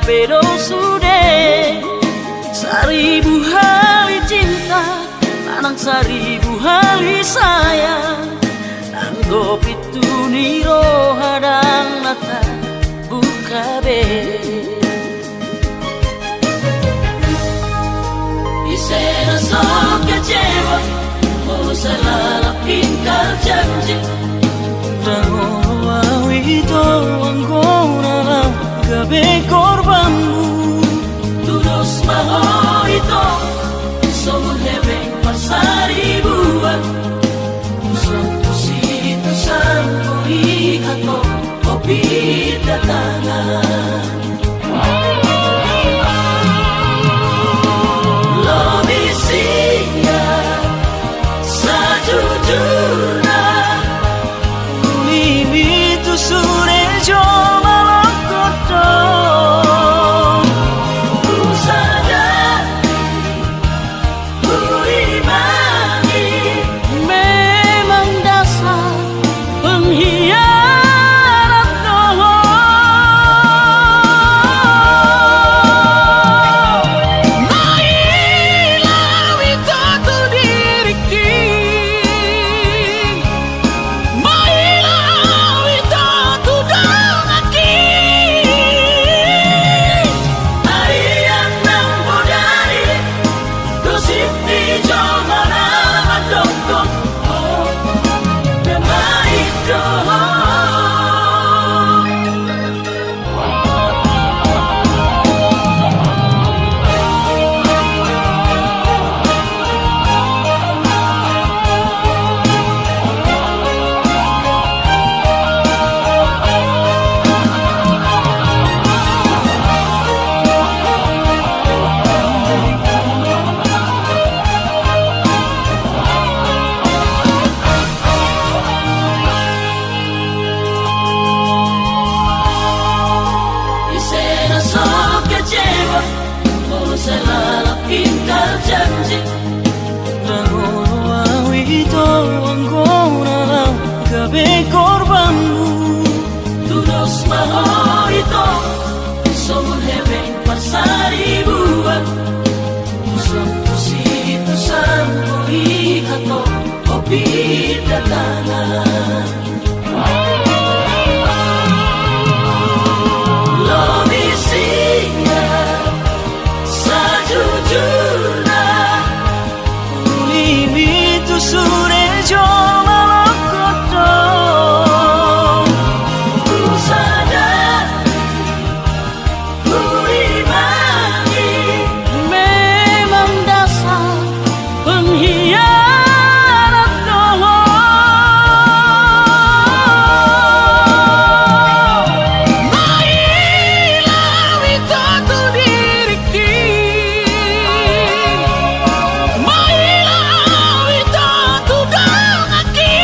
pero sudah 1000 hari cinta, lanang 1000 hari sayang. Nanggo pitu niro hadang mata buka be. Isena sok kecewa, oh salah pintar janji. Rangono itu anggona lang gabe korbanmu. Tudos maho itu somun hebeng pasari buat. Itu sangkui atau kopi datangan. Lebih sia sajujurnya Mimi tu sure joma lokoto. Ku sadar ku imani memang dasar pengkhianat doho. Mailah itu diriki, mailah itu dongaki. Arian nang bodari gosip di jomana madongkong. Oh, memang doho. Isena sok kecewa, oh salah pintar janji. Rangono itu anggona lang gabe korbanmu. Tudos maho itu somun hebeng pasari buat. Itu sangkui atau kopi datangan. Lebih sia sajujurnya Mimi tu sure joma lokoto. Ku sadar ku imani memang dasar pengkhianat doho. Mailah itu diriki, mailah itu dongaki.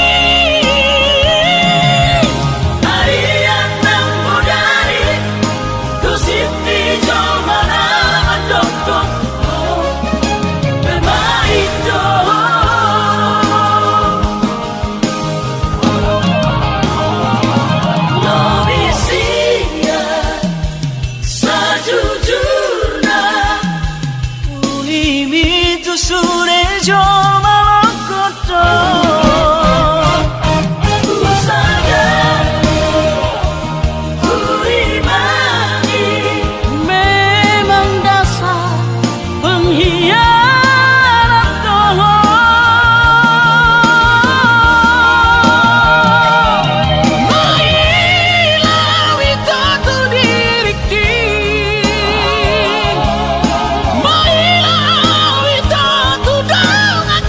Arian nang bodari gosip di jomana madongkong. Oh, memang doho. Lebih sia sajujurnya Mimi tu sure joma lokoto. Ku sadar ku imani memang dasar pengkhianat doho. Mailah itu diriki, mailah itu dongaki.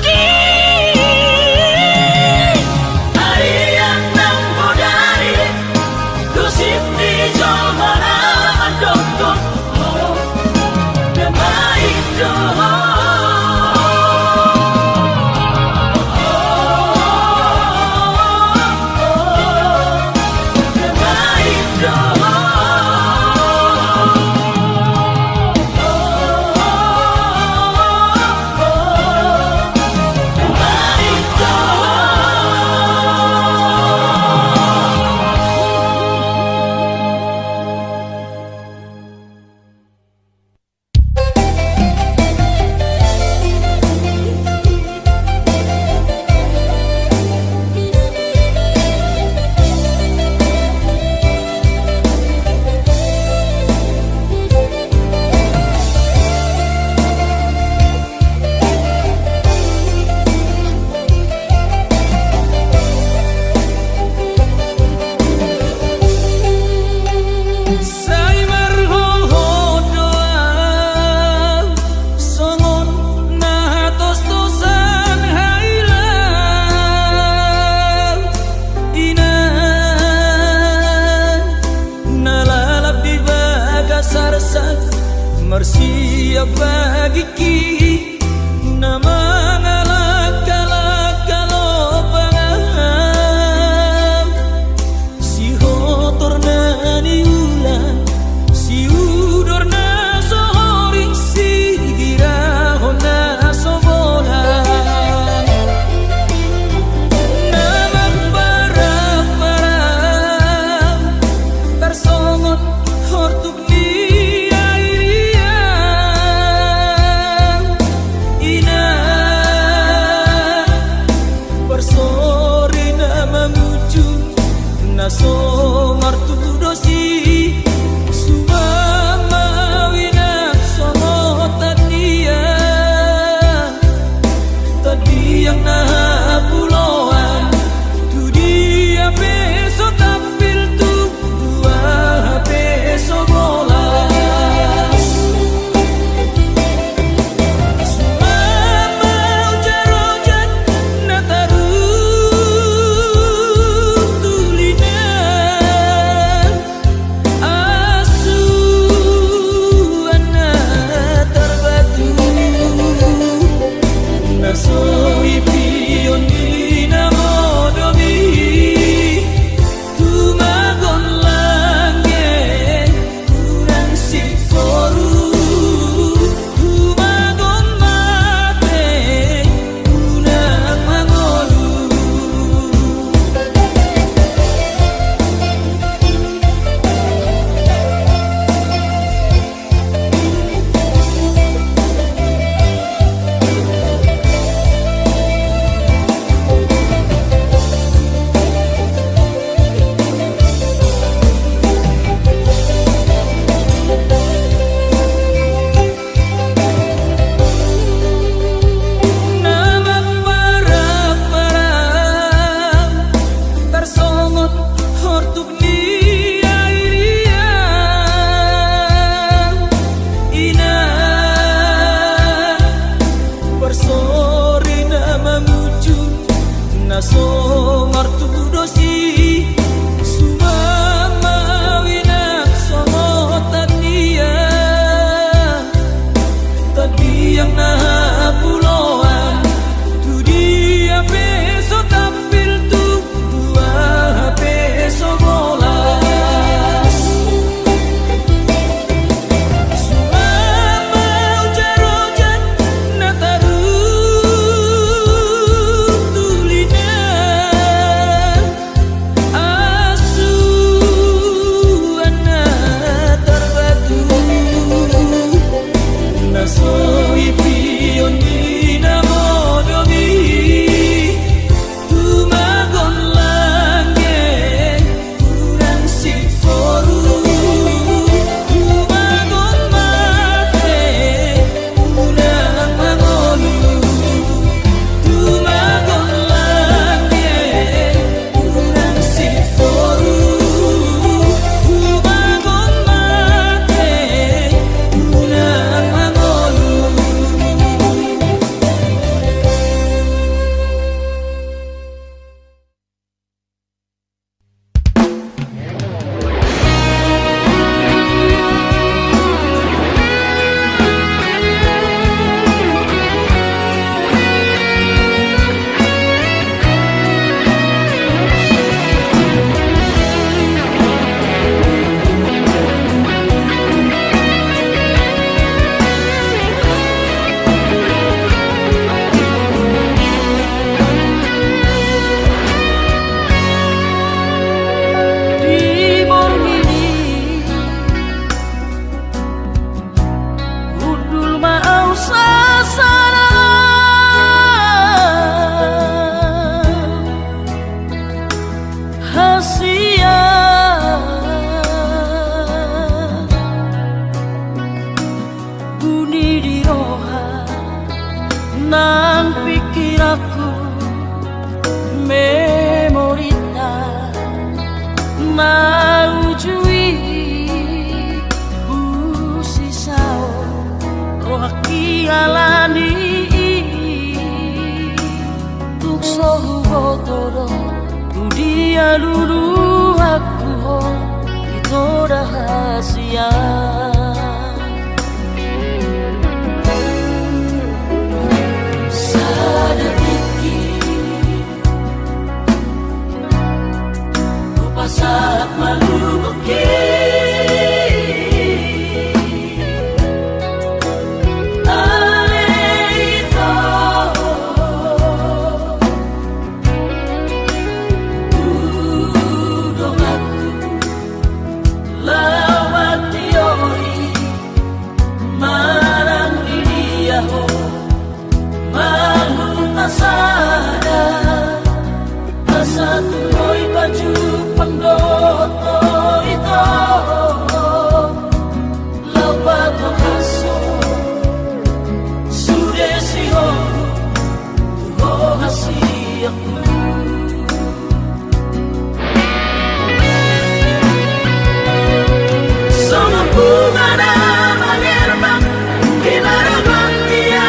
ho mahuta sada asa tuloy baju pangdoto ito labat ang aso sudesiho tuho hasiyak mo sa mga bunga na manirma kinaraman niya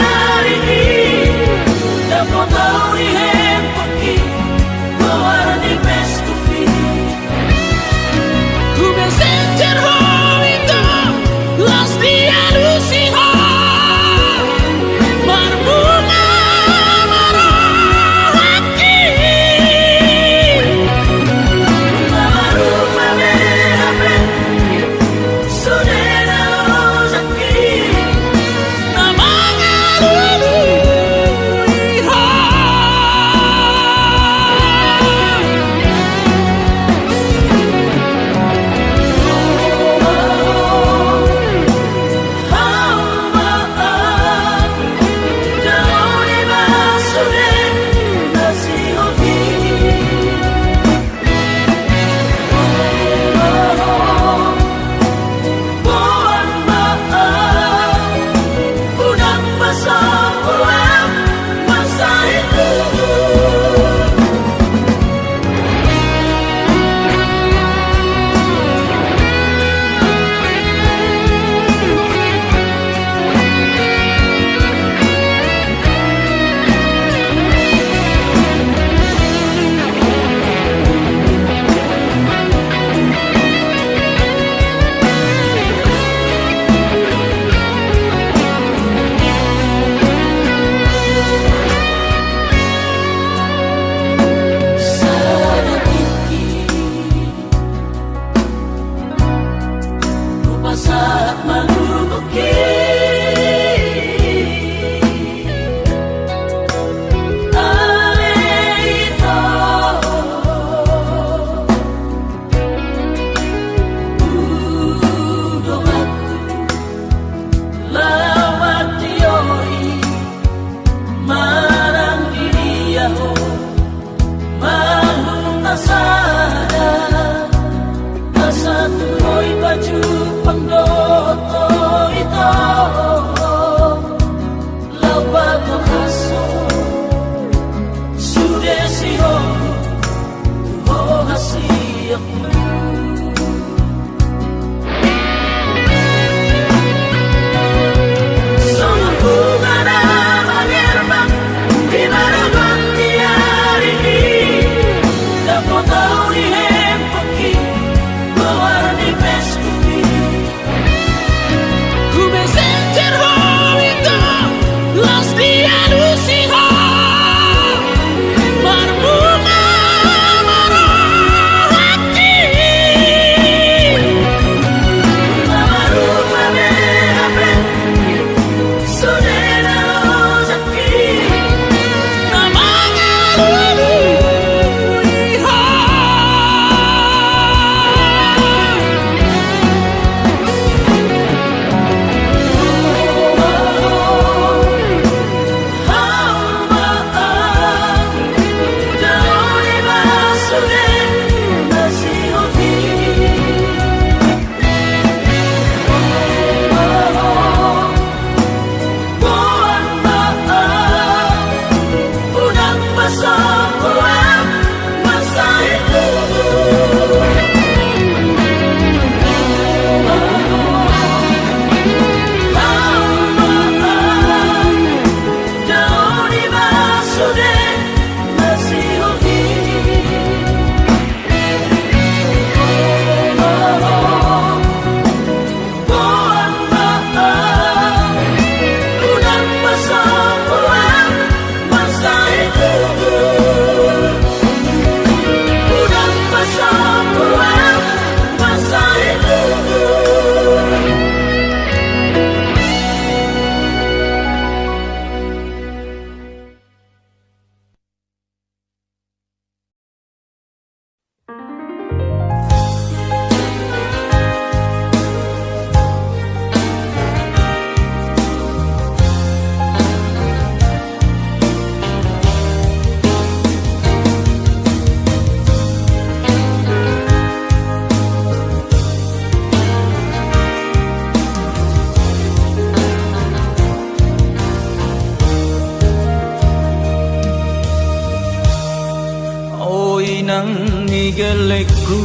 nang nigelekku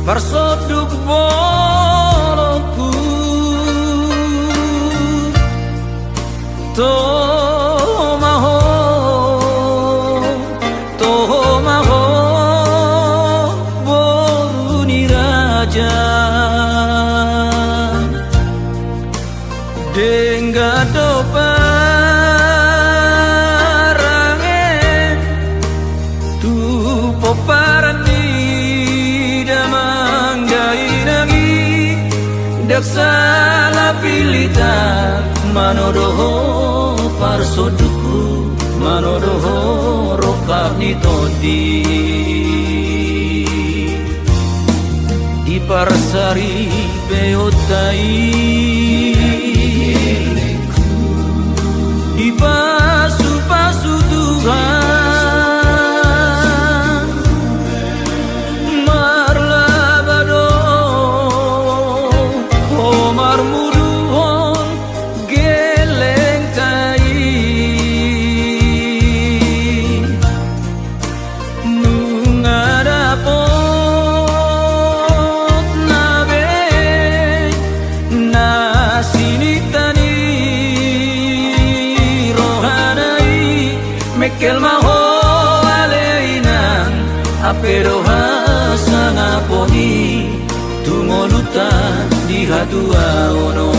Parsoduk boloku Tomaho Boruni raja Denggado parange Tu poparani damanggai nangi Daksala pilita manodoho parsoduku manodoho rokapni todi Iparsari beotai Ipasu-pasu Tuhan Marlabado Omar muduhon geleng tai Nungadapot nabe nasinitani Mekel maho aleinan apero hasana poni tumoluta di hadua ono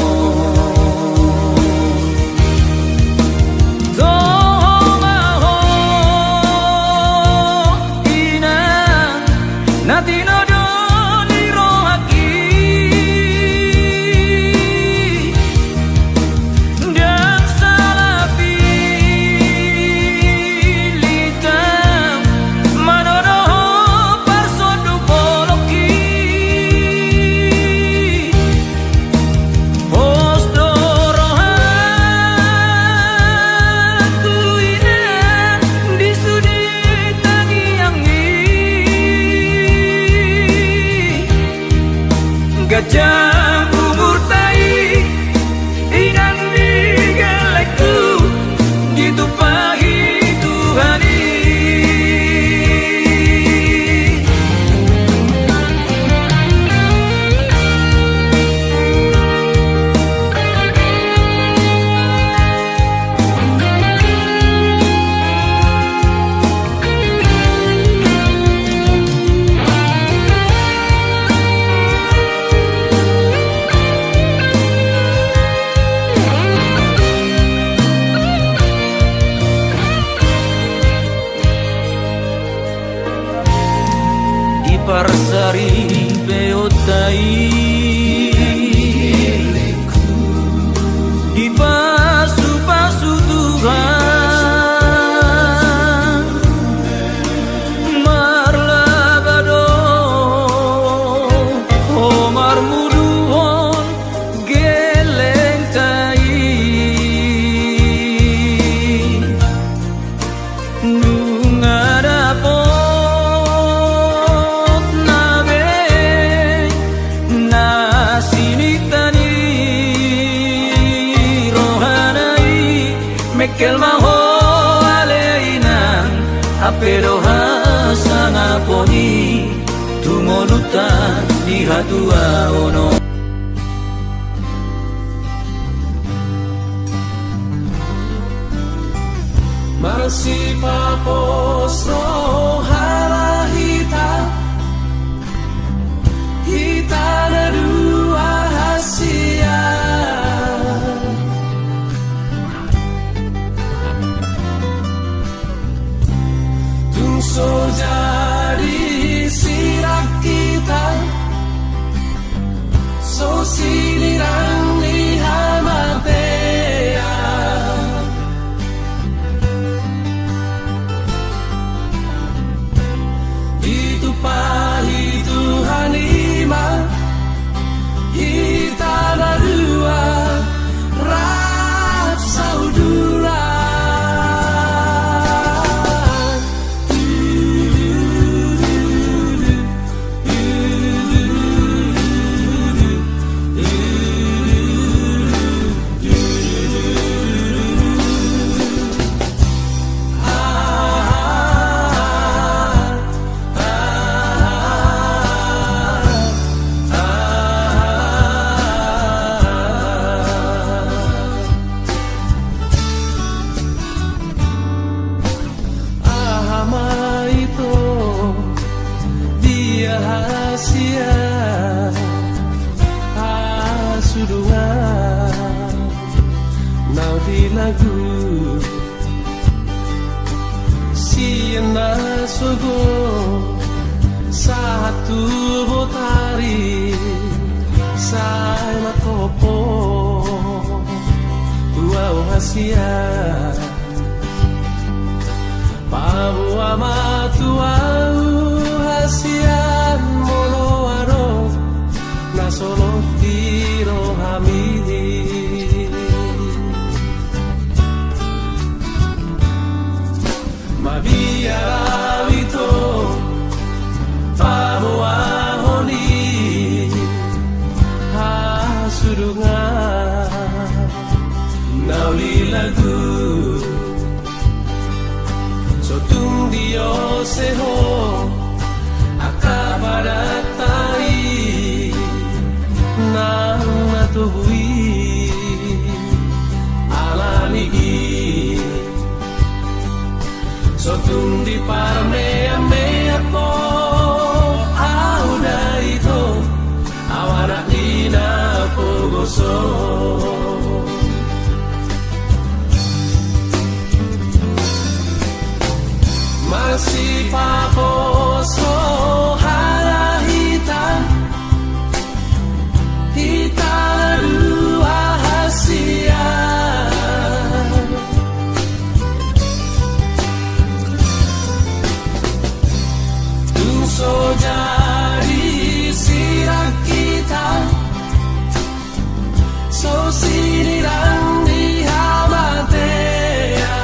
Tomaho inan natino doni rohaki dan salapi Gajah umur tai Inang digelekku Ditumpahi Tuhani Parsari beotai Ipasu-pasu Tuhan Marlabado Omar muduhon geleng tai Nungadapot Mekel maho aleinan apero hasana poni tumoluta di hadua ono Marsi papos rohala hita Hita dua hasia So jadi sirak kita So sinirang ihamatea lagu Siena sogo satu botari Sai makopo Tua hasia Pamu amatua hasia Moloaro Na solo tiro hamidi Mabiara wito Pamu ahoni Hasurunga Nauli lagu Sotung dio seho Akabaratai Nang natuhui Alani Sotung di parmea mea po Auda ito Awana ina pogoso Masih paposo hara hitam Hitam dua hasia Tungso jadi sirak kita So sinirang di hamatea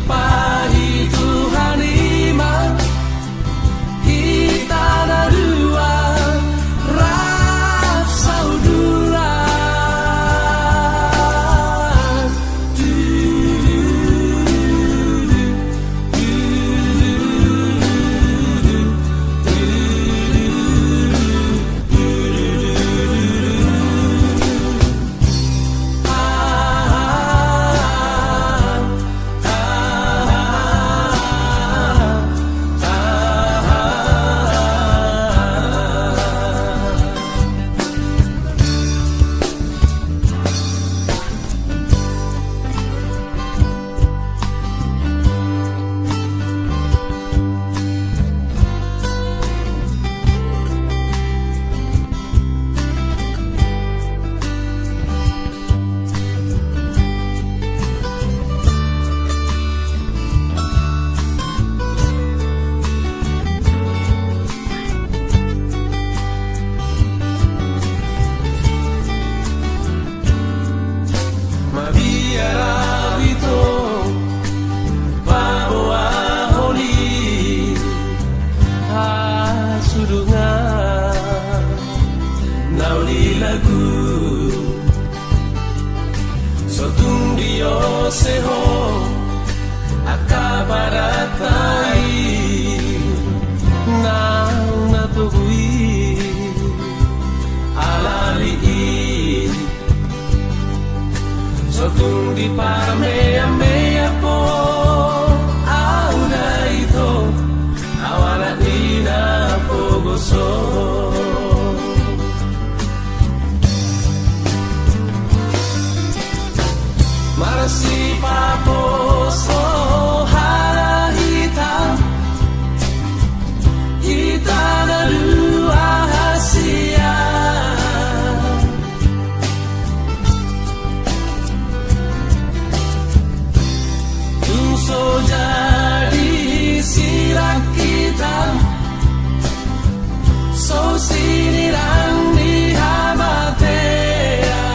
Pahi Tuhan iman Kita ada dua Raf saudara Seho akabaratai nang natuhui alali sotung di parmea mea po auda ito awana ina pogoso Marasi paposo hara hitam Hitam dua hasia Tungso jadi sirak kita So sinirang di hamatea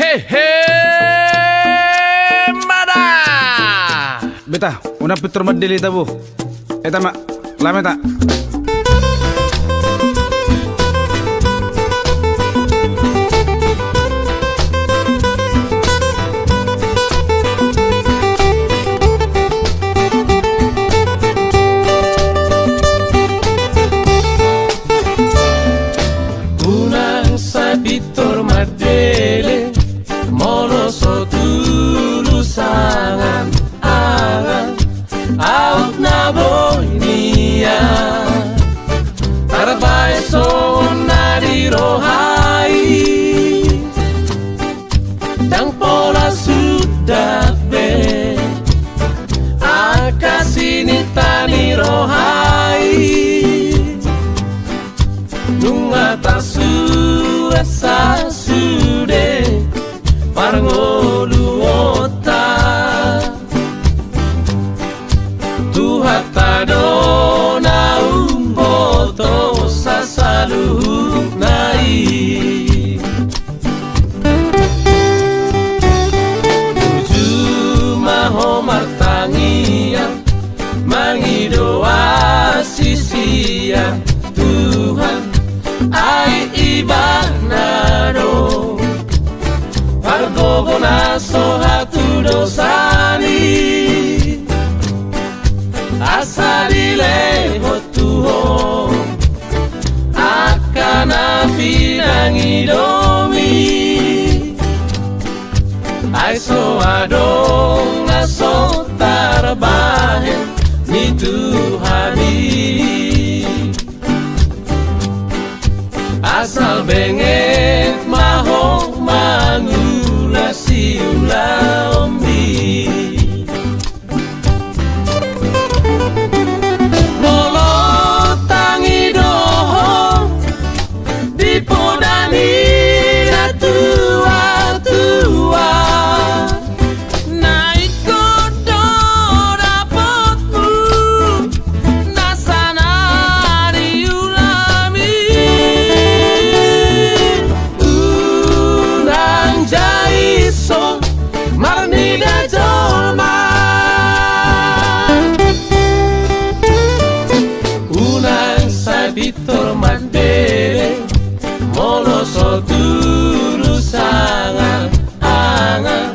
Hehe, mada. Beta, una pitor madeli tabu. Eta mak, lame tak? Unang sa pitor madele mono so tulusangan angan out na boy niya tarbay so nadirohay dang pola sudah be akasinita nirohay nunga tasura sa sude parngoluota tuhata dona umboto sa saluhuk nai tuju maho martangia mangidoa sisia Tuhan ai ibanado Pargobona so hatu dosani asalile hotuho akana pinangidomi ai so adong aso tarbahe ni Tuhani asal bengek maho mangula siula ombi bolo tangi doho dipodani tua naik kodo dapatmu nasana diulami unang jaiso marnida jolma unang sabitor mandere moloso dulu sangat angan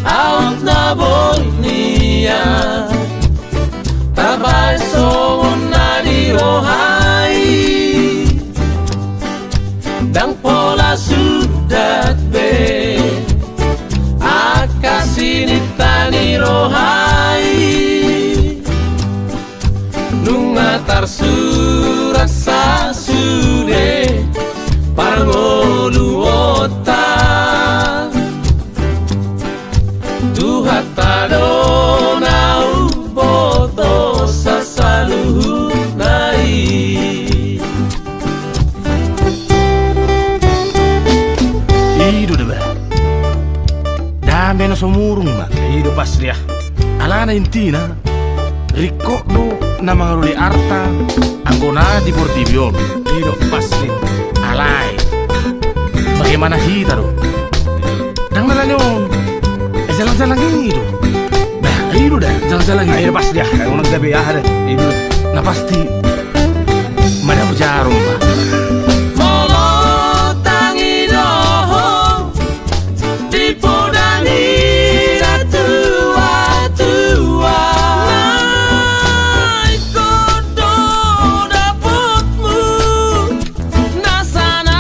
out na bonia tabay so nadirohay dang pola sudah be akasinita nirohay nunga tarsurak sa sude parngoluota tuhata dona uboto sa saluhuk nai Idu deh, dambe no somurung mak. Ido pas dia. Alana intina, ricordo na mangaruli arta, anggona di Portivion. Ido pas dia. Alay, bagaimana kita do? Dang nalanyon, jalan-jalan gitu. Nah, idu dah, jalan-jalan gitu. Ido pas dia. Kayak orang gabe ya ada. Ido. Nah pasti, mana berjarum pak? Molo tangi doho dipodani tua naik kodo dapatmu nasana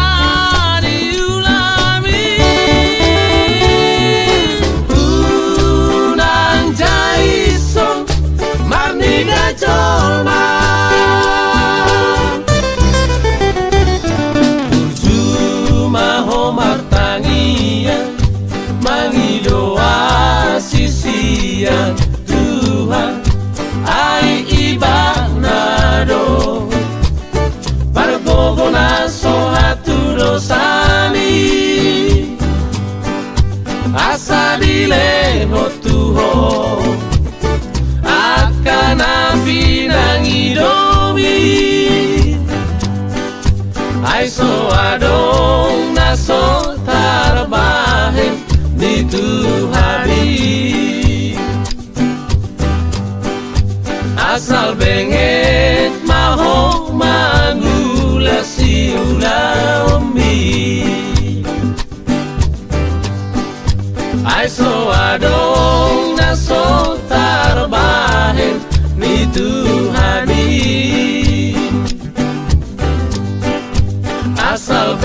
diulami unang jaiso marnida jolma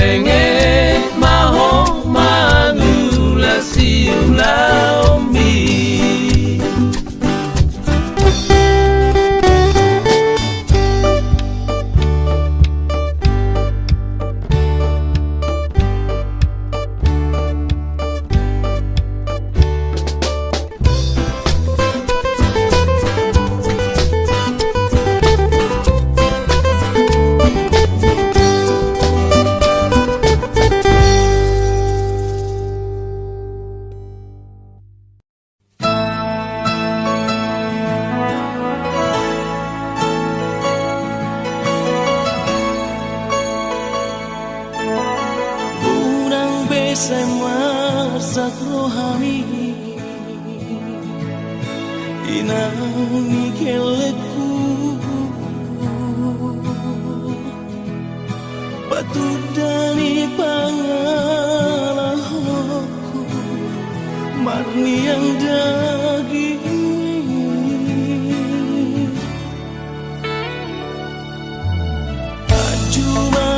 Pengen maho manula siula ombi. Semua sakrohami inang keleku batu dari pangalahku marni yang daging ajuma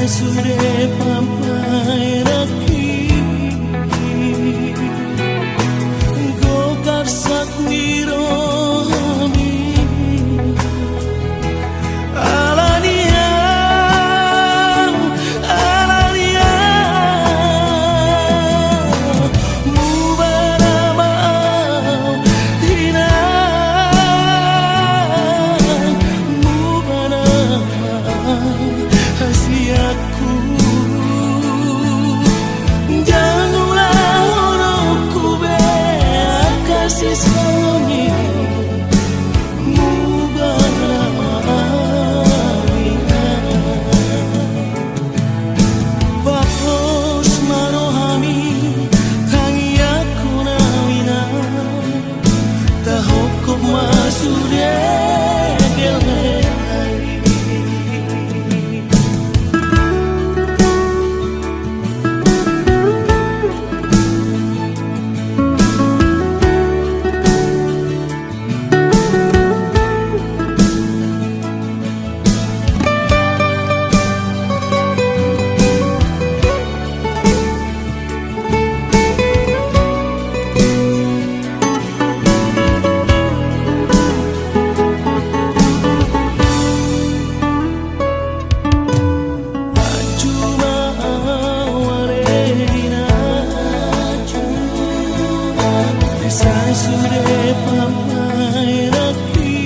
sudah pampai raki gokar sak niromi alania mubarama hina mubarama hasiatku janganlah orangku kasih songi mubarabina bakos marohami tangi aku nawina tahokop masude sudah pampai raki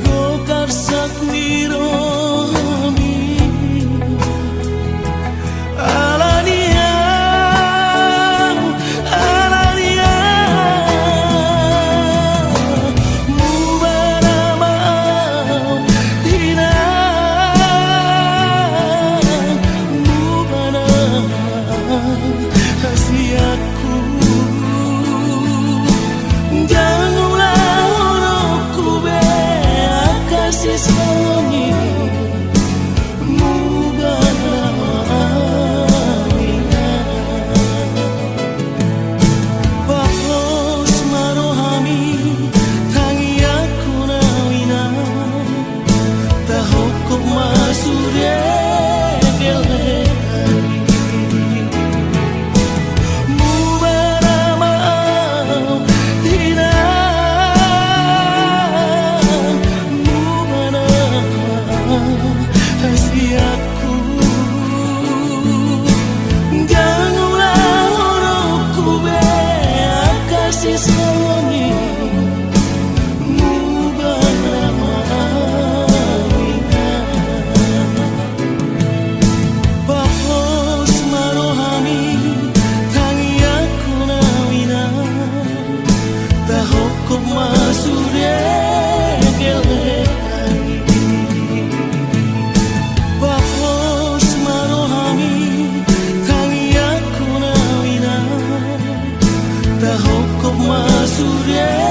gokar sak niromi alania mubarama hina mubarama hasiatku janganlah orangku kasih songi mubarabina bakos marohami tangi aku nawina tahokop masude Sudah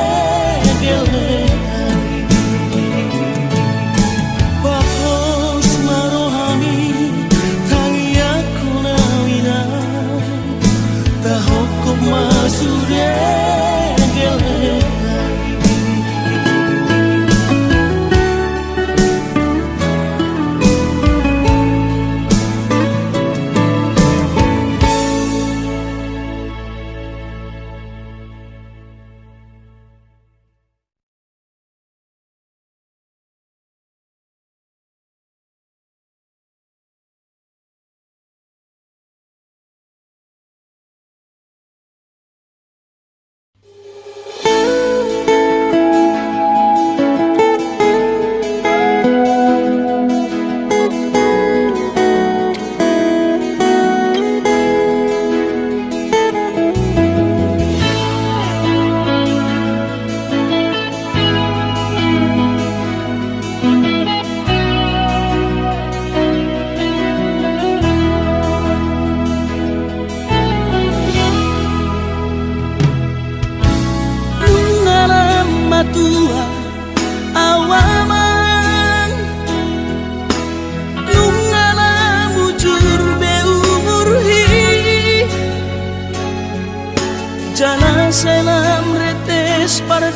Sana selam retes pada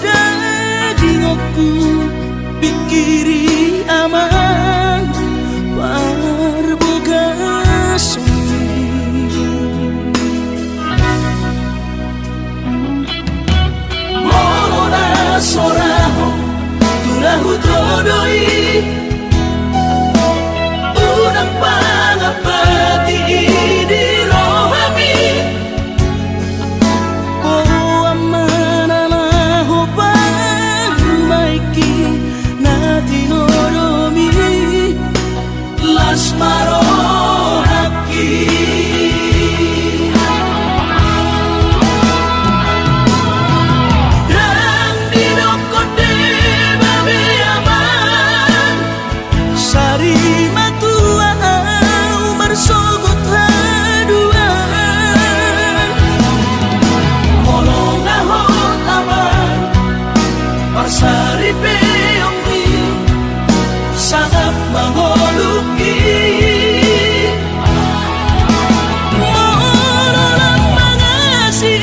dingokku pikiri aman parboga sumi Molona soraho turahu todoi Unang pangapati di rohami Oh amana na hopang maiki na tinoromi Las marohaki Dan dinokote babe aman Sari matua umar sogot haduan Molong ahot aman Parsari peongmi Sangat mangoluki Mololang mangasi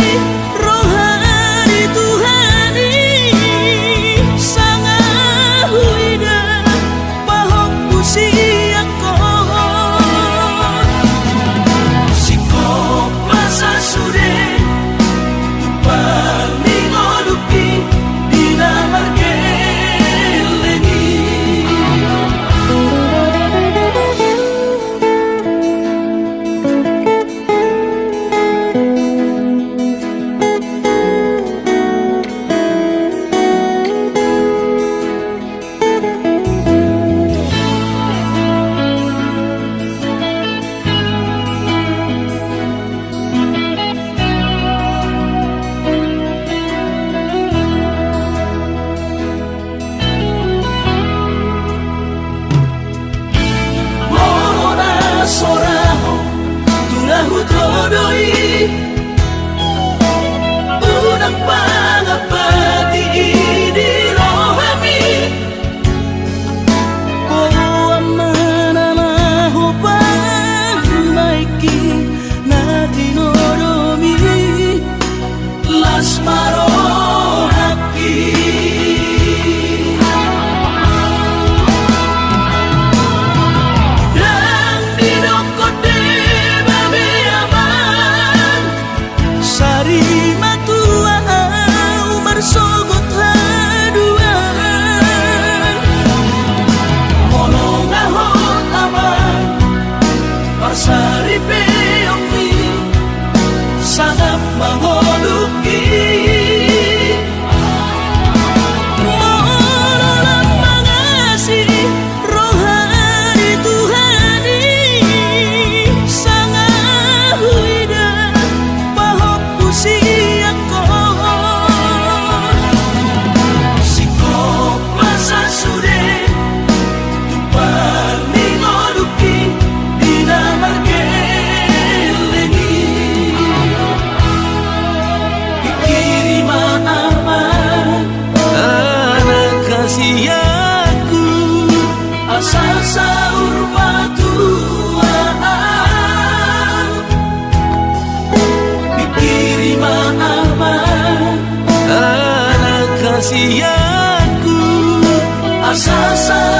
rohani Tuhani Sangat huida pahok usiakon Sikop masa sude Tupang mingoluki Dina margeleni Molona soraho turahu todoi Unang pangapati di rohami Oh amana na hopang maiki na tinoromi Las marohaki Dan dinokote babe aman Sari matua umar sogot haduan Molong ahot aman Parsari peongmi Sangat mangoluki Mololang mangasi rohani Tuhani Sangat huida pahok usiakon Sikop masa sude Tupang mingoluki Dina margeleni Pikiri maaman Anak kasih aku Asal sahur batuan Pikiri maaman Anak kasih aku Asal sahur